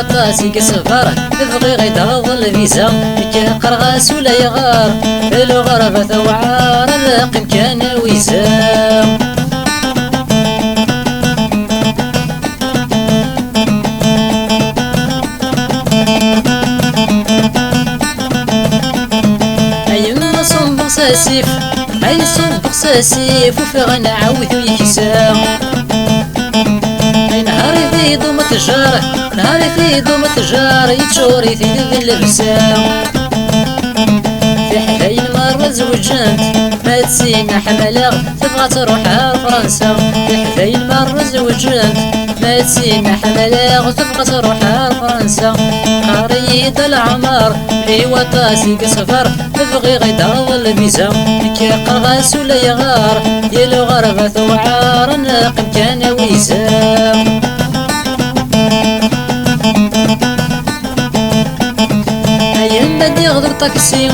وطاسي قصفر تبغي غير تغضل الفيزا كي قرغاس ولا يغار الغربة وعار الرقم كان ويزام. أيما صنبغ ساسيف أي صنبغ ساسيف وفي غنى عاوث ويكسام. نهاري في ضم التجار نهاري في ضم التجار يتشوري في ذي اللبسام. في حذين مرة زوجنت ما تسينا حملاغ تبغى تروح لفرنسا. في حذين مرة زوجنت ما تسينا حملاغ تبغى تروح لفرنسا. قريد العمر لي وطاسي قصفر تبغي غير تغضل الفيزا كي قرغاس ولا يغار يلو غربة وعار الناقم كان ويزام. أيما دي غدو طاكسي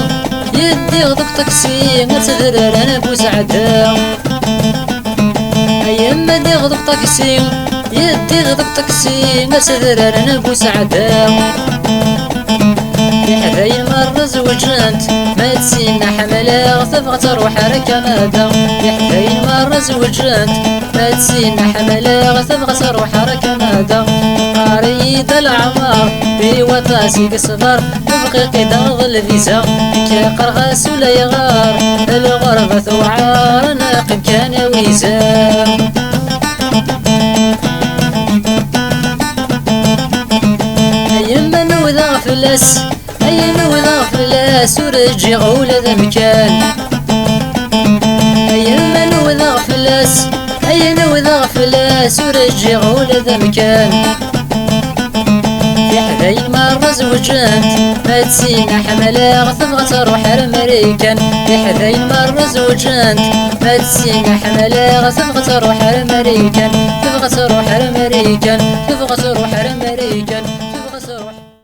يدي غدو طاكسي نتذرر أنا بوسعدا. أيما دي غدو طاكسي يدي غدو طاكسي نتذرر أنا بوسعدا. في حذايا مرة زوجنت ما تسينا حملاغ تبغى تروح على كندا. في حذايا مرة زوجنت ما تسينا حملاغ تبغى تروح على كندا. قريد العمر في وطاسي قصفر تبغي قيد الفيزا كي قرغاس ولا يغار الغربة وعار ناقم كان ويزام. أيما نوذا فلاس أيما نوذا فلاس ورجي غولة ذا مكان. أيما نوذا فلاس أيما نوذا فلاس ورجي غولة ذا مكان. في حذاين مرة زوجنت ما تسينا حملاغ تبغى تروح لأمريكان. في حذاين مرة زوجنت ما تسينا حملاغ تبغى تروح لأمريكان. تبغى تروح لأمريكان تبغى تروح لأمريكان تبغى تروح